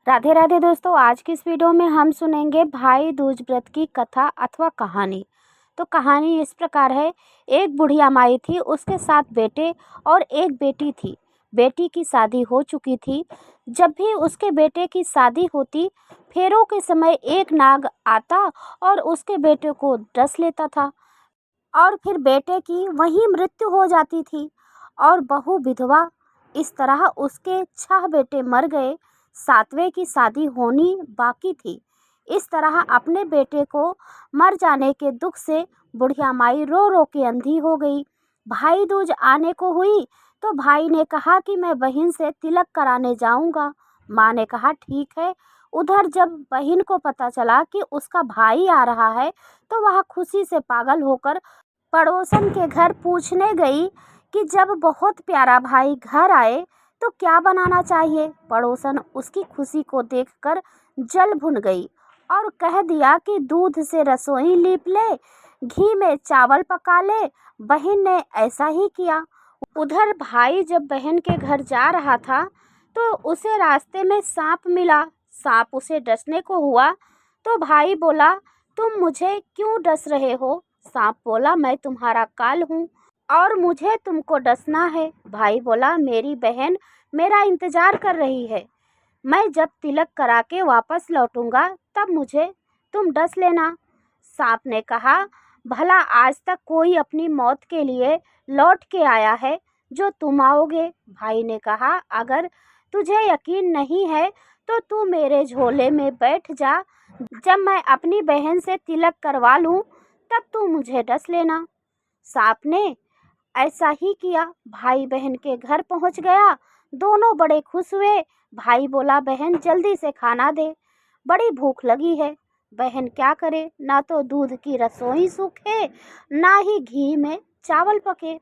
राधे राधे दोस्तों, आज की इस वीडियो में हम सुनेंगे भाई दूज व्रत की कथा अथवा कहानी। तो कहानी इस प्रकार है। एक बुढ़िया माई थी, उसके 7 बेटे और एक बेटी थी। बेटी की शादी हो चुकी थी। जब भी उसके बेटे की शादी होती, फेरों के समय एक नाग आता और उसके बेटे को डस लेता था और फिर बेटे की वहीं मृत्यु हो जाती थी और बहू विधवा। इस तरह उसके 6 बेटे मर गए। 7वें की शादी होनी बाकी थी। इस तरह अपने बेटे को मर जाने के दुख से बुढ़िया माई रो रो के अंधी हो गई। भाई दूज आने को हुई तो भाई ने कहा कि मैं बहन से तिलक कराने जाऊंगा। माँ ने कहा ठीक है। उधर जब बहन को पता चला कि उसका भाई आ रहा है तो वह खुशी से पागल होकर पड़ोसन के घर पूछने गई कि जब बहुत प्यारा भाई घर आए तो क्या बनाना चाहिए। पड़ोसन उसकी खुशी को देखकर जल भुन गई और कह दिया कि दूध से रसोई लीप ले, घी में चावल पका ले। बहन ने ऐसा ही किया। उधर भाई जब बहन के घर जा रहा था तो उसे रास्ते में सांप मिला। सांप उसे डसने को हुआ तो भाई बोला, तुम मुझे क्यों डस रहे हो। सांप बोला, मैं तुम्हारा काल हूँ और मुझे तुमको डसना है। भाई बोला, मेरी बहन मेरा इंतजार कर रही है। मैं जब तिलक करा के वापस लौटूंगा तब मुझे तुम डस लेना। सांप ने कहा, भला आज तक कोई अपनी मौत के लिए लौट के आया है जो तुम आओगे। भाई ने कहा, अगर तुझे यकीन नहीं है तो तू मेरे झोले में बैठ जा। जब मैं अपनी बहन से तिलक करवा लूं तब तू मुझे डस लेना। सांप ने ऐसा ही किया। भाई बहन के घर पहुंच गया। दोनों बड़े खुश हुए। भाई बोला, बहन जल्दी से खाना दे, बड़ी भूख लगी है। बहन क्या करे, ना तो दूध की रसोई सूखे ना ही घी में चावल पके।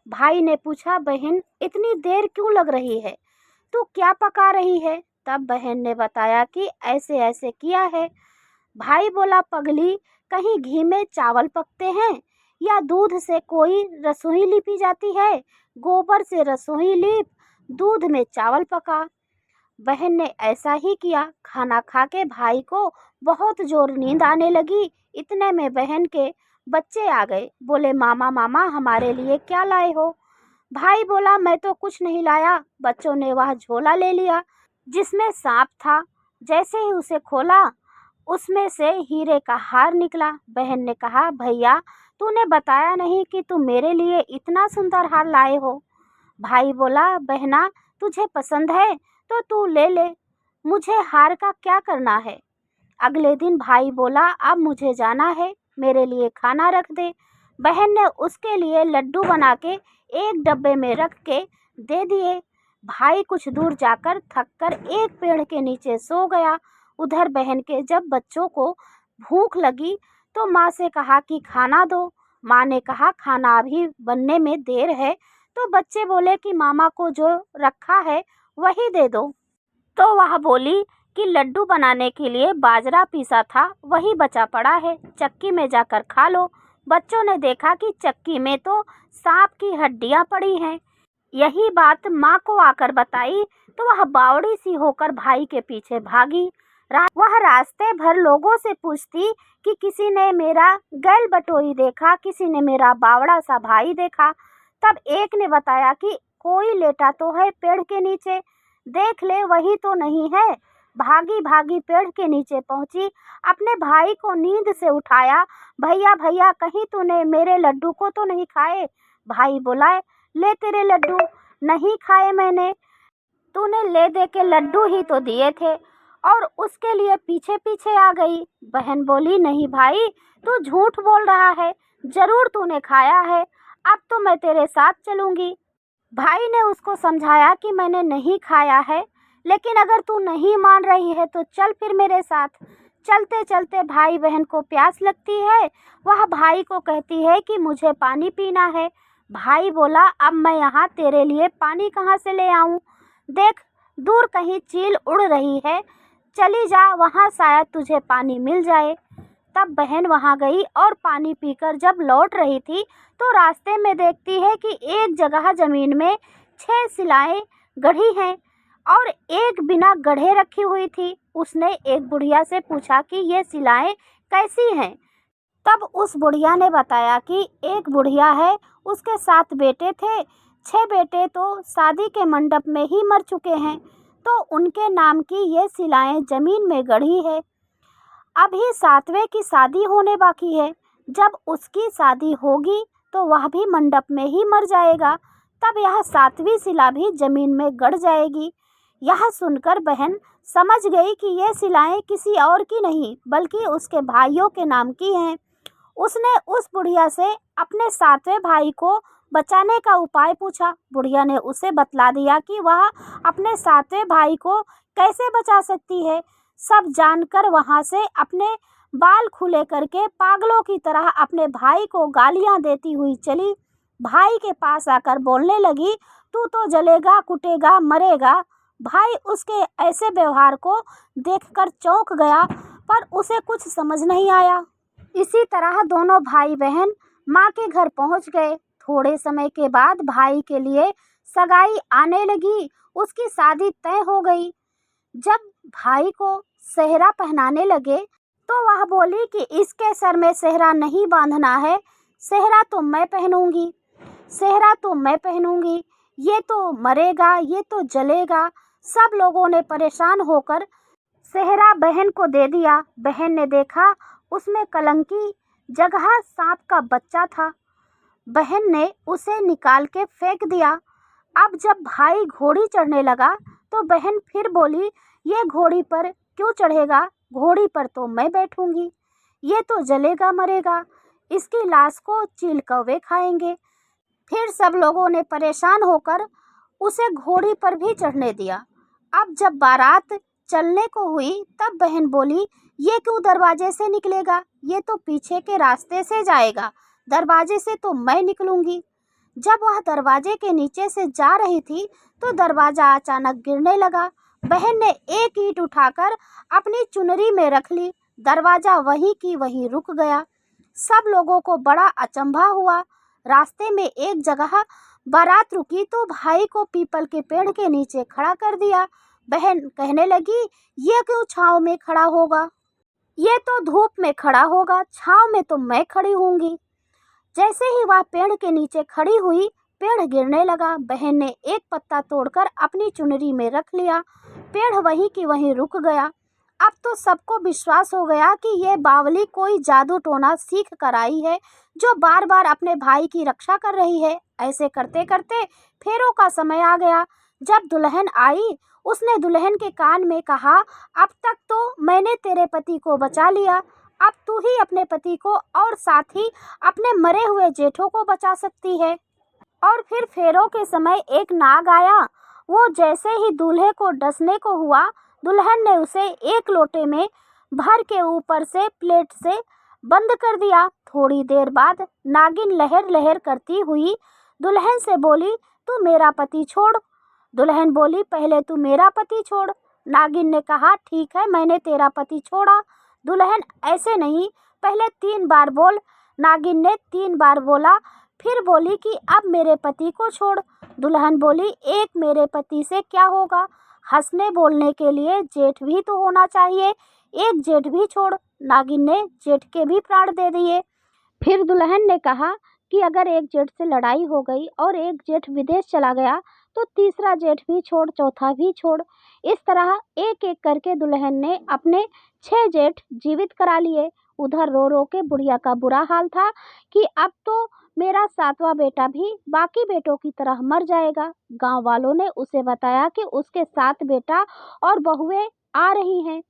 भाई ने पूछा, बहन इतनी देर क्यों लग रही है, तू क्या पका रही है। तब बहन ने बताया कि ऐसे ऐसे किया है। भाई बोला, पगली, कहीं घी में चावल पकते हैं या दूध से कोई रसोई लीपी जाती है। गोबर से रसोई लीप, दूध में चावल पका। बहन ने ऐसा ही किया। खाना खा के भाई को बहुत जोर नींद आने लगी। इतने में बहन के बच्चे आ गए। बोले, मामा मामा हमारे लिए क्या लाए हो। भाई बोला, मैं तो कुछ नहीं लाया। बच्चों ने वह झोला ले लिया जिसमें सांप था। जैसे ही उसे खोला उसमें से हीरे का हार निकला। बहन ने कहा, भैया तूने बताया नहीं कि तू मेरे लिए इतना सुंदर हार लाए हो। भाई बोला, बहना तुझे पसंद है तो तू ले ले, मुझे हार का क्या करना है। अगले दिन भाई बोला, अब मुझे जाना है, मेरे लिए खाना रख दे। बहन ने उसके लिए लड्डू बना के एक डब्बे में रख के दे दिए। भाई कुछ दूर जाकर थककर एक पेड़ के नीचे सो गया। उधर बहन के जब बच्चों को भूख लगी तो माँ से कहा कि खाना दो। माँ ने कहा, खाना अभी बनने में देर है। तो बच्चे बोले कि मामा को जो रखा है वही दे दो। तो वह बोली कि लड्डू बनाने के लिए बाजरा पीसा था वही बचा पड़ा है, चक्की में जाकर खा लो। बच्चों ने देखा कि चक्की में तो सांप की हड्डियां पड़ी हैं। यही बात माँ को आकर बताई तो वह बावड़ी सी होकर भाई के पीछे भागी। वह रास्ते भर लोगों से पूछती कि किसी ने मेरा गैल बटोई देखा, किसी ने मेरा बावड़ा सा भाई देखा। तब एक ने बताया कि कोई लेटा तो है पेड़ के नीचे, देख ले वही तो नहीं है। भागी भागी पेड़ के नीचे पहुंची, अपने भाई को नींद से उठाया। भैया भैया, कहीं तूने मेरे लड्डू को तो नहीं खाए। भाई बोला, ले तेरे लड्डू, नहीं खाए मैंने, तूने ले दे के लड्डू ही तो दिए थे और उसके लिए पीछे पीछे आ गई। बहन बोली, नहीं भाई, तू झूठ बोल रहा है, जरूर तूने खाया है, अब तो मैं तेरे साथ चलूंगी। भाई ने उसको समझाया कि मैंने नहीं खाया है, लेकिन अगर तू नहीं मान रही है तो चल फिर मेरे साथ। चलते चलते भाई बहन को प्यास लगती है। वह भाई को कहती है कि मुझे पानी पीना है। भाई बोला, अब मैं यहाँ तेरे लिए पानी कहाँ से ले आऊँ। देख, दूर कहीं चील उड़ रही है, चली जा, वहाँ शायद तुझे पानी मिल जाए। तब बहन वहाँ गई और पानी पीकर जब लौट रही थी तो रास्ते में देखती है कि एक जगह ज़मीन में 6 शिलाएं गढ़ी हैं और एक बिना गढ़े रखी हुई थी। उसने एक बुढ़िया से पूछा कि ये सिलाएं कैसी हैं। तब उस बुढ़िया ने बताया कि एक बुढ़िया है, उसके 7 बेटे थे, 6 बेटे तो शादी के मंडप में ही मर चुके हैं, तो उनके नाम की ये सिलाएं जमीन में गढ़ी है। अभी 7वें की शादी होने बाकी है। जब उसकी शादी होगी तो वह भी मंडप में ही मर जाएगा, तब यह 7वीं शिला भी जमीन में गड़ जाएगी। यह सुनकर बहन समझ गई कि ये शिलाएं किसी और की नहीं बल्कि उसके भाइयों के नाम की हैं। उसने उस बुढ़िया से अपने 7वें भाई को बचाने का उपाय पूछा। बुढ़िया ने उसे बतला दिया कि वह अपने 7वें भाई को कैसे बचा सकती है। सब जानकर वहां से अपने बाल खुले करके पागलों की तरह अपने भाई को गालियां देती हुई चली। भाई के पास आकर बोलने लगी, तू तो जलेगा, कुटेगा, मरेगा। भाई उसके ऐसे व्यवहार को देखकर चौंक गया, पर उसे कुछ समझ नहीं आया। इसी तरह दोनों भाई बहन माँ के घर पहुँच गए। थोड़े समय के बाद भाई के लिए सगाई आने लगी, उसकी शादी तय हो गई। जब भाई को सेहरा पहनाने लगे तो वह बोली कि इसके सर में सेहरा नहीं बांधना है, सेहरा तो मैं पहनूंगी, सेहरा तो मैं पहनूंगी, ये तो मरेगा, ये तो जलेगा। सब लोगों ने परेशान होकर सेहरा बहन को दे दिया। बहन ने देखा उसमें कलंकी जगह सांप का बच्चा था। बहन ने उसे निकाल के फेंक दिया। अब जब भाई घोड़ी चढ़ने लगा तो बहन फिर बोली, ये घोड़ी पर क्यों चढ़ेगा, घोड़ी पर तो मैं बैठूंगी, ये तो जलेगा मरेगा, इसकी लाश को चील कौवे खाएंगे। फिर सब लोगों ने परेशान होकर उसे घोड़ी पर भी चढ़ने दिया। अब जब बारात चलने को हुई तब बहन बोली, ये क्यों दरवाजे से निकलेगा, ये तो पीछे के रास्ते से जाएगा, दरवाजे से तो मैं निकलूंगी। जब वह दरवाजे के नीचे से जा रही थी तो दरवाजा अचानक गिरने लगा। बहन ने एक ईंट उठाकर अपनी चुनरी में रख ली, दरवाजा वहीं की वहीं रुक गया। सब लोगों को बड़ा अचंभा हुआ। रास्ते में एक जगह बारात रुकी तो भाई को पीपल के पेड़ के नीचे खड़ा कर दिया। बहन कहने लगी, ये क्यों छांव में खड़ा होगा, ये तो धूप में खड़ा होगा, छांव में तो मैं खड़ी होंगी। जैसे ही वह पेड़ के नीचे खड़ी हुई, पेड़ गिरने लगा। बहन ने एक पत्ता तोड़कर अपनी चुनरी में रख लिया, पेड़ वहीं की वहीं रुक गया। अब तो सबको विश्वास हो गया कि ये बावली कोई जादू टोना सीख कर आई है, जो बार बार अपने भाई की रक्षा कर रही है। ऐसे करते करते फेरों का समय आ गया। जब दुल्हन आई, उसने दुल्हन के कान में कहा, अब तक तो मैंने तेरे पति को बचा लिया, अब तू ही अपने पति को और साथ ही अपने मरे हुए जेठों को बचा सकती है। और फिर फेरों के समय एक नाग आया। वो जैसे ही दूल्हे को डसने को हुआ, दुल्हन ने उसे एक लोटे में भर के ऊपर से प्लेट से बंद कर दिया। थोड़ी देर बाद नागिन लहर लहर करती हुई दुल्हन से बोली, तू मेरा पति छोड़। दुल्हन बोली, पहले तू मेरा पति छोड़। नागिन ने कहा, ठीक है, मैंने तेरा पति छोड़ा। दुल्हन, ऐसे नहीं, पहले 3 बार बोल। नागिन ने 3 बार बोला, फिर बोली कि अब मेरे पति को छोड़। दुल्हन बोली, एक मेरे पति से क्या होगा, हंसने बोलने के लिए जेठ भी तो होना चाहिए, एक जेठ भी छोड़। नागिन ने जेठ के भी प्राण दे दिए। फिर दुल्हन ने कहा कि अगर एक जेठ से लड़ाई हो गई और एक जेठ विदेश चला गया तो तीसरा जेठ भी छोड़, चौथा भी छोड़। इस तरह एक एक करके दुल्हन ने अपने 6 जेठ जीवित करा लिए। उधर रो रो के बुढ़िया का बुरा हाल था कि अब तो मेरा 7वां बेटा भी बाकी बेटों की तरह मर जाएगा। गांव वालों ने उसे बताया कि उसके 7 बेटा और बहुएं आ रही हैं।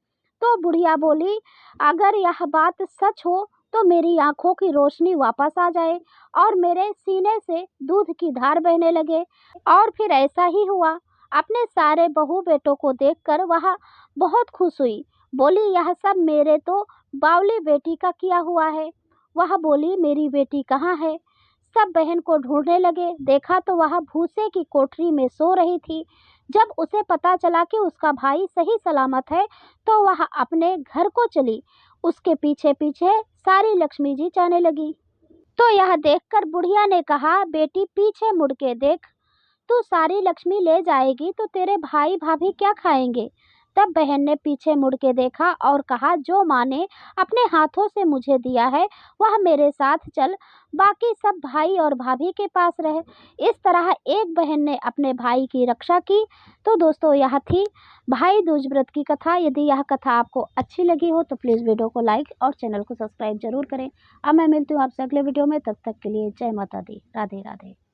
तो बुढ़िया बोली, अगर यह बात सच हो तो मेरी आंखों की रोशनी वापस आ जाए और मेरे सीने से दूध की धार बहने लगे। और फिर ऐसा ही हुआ। अपने सारे बहू बेटों को देखकर वह बहुत खुश हुई। बोली, यह सब मेरे तो बावली बेटी का किया हुआ है। वह बोली, मेरी बेटी कहाँ है। सब बहन को ढूंढने लगे, देखा तो वह भूसे की कोठरी में सो रही थी। जब उसे पता चला कि उसका भाई सही सलामत है तो वह अपने घर को चली। उसके पीछे पीछे सारी लक्ष्मी जी जाने लगी। तो यह देखकर बुढ़िया ने कहा, बेटी पीछे मुड़ के देख, तू सारी लक्ष्मी ले जाएगी तो तेरे भाई भाभी क्या खाएंगे। तब बहन ने पीछे मुड़ के देखा और कहा, जो माँ ने अपने हाथों से मुझे दिया है वह मेरे साथ चल, बाकी सब भाई और भाभी के पास रहे। इस तरह एक बहन ने अपने भाई की रक्षा की। तो दोस्तों, यह थी भाई दूज व्रत की कथा। यदि यह कथा आपको अच्छी लगी हो तो प्लीज़ वीडियो को लाइक और चैनल को सब्सक्राइब जरूर करें। अब मैं मिलती हूँ आपसे अगले वीडियो में, तब तक के लिए जय माता दी, राधे राधे।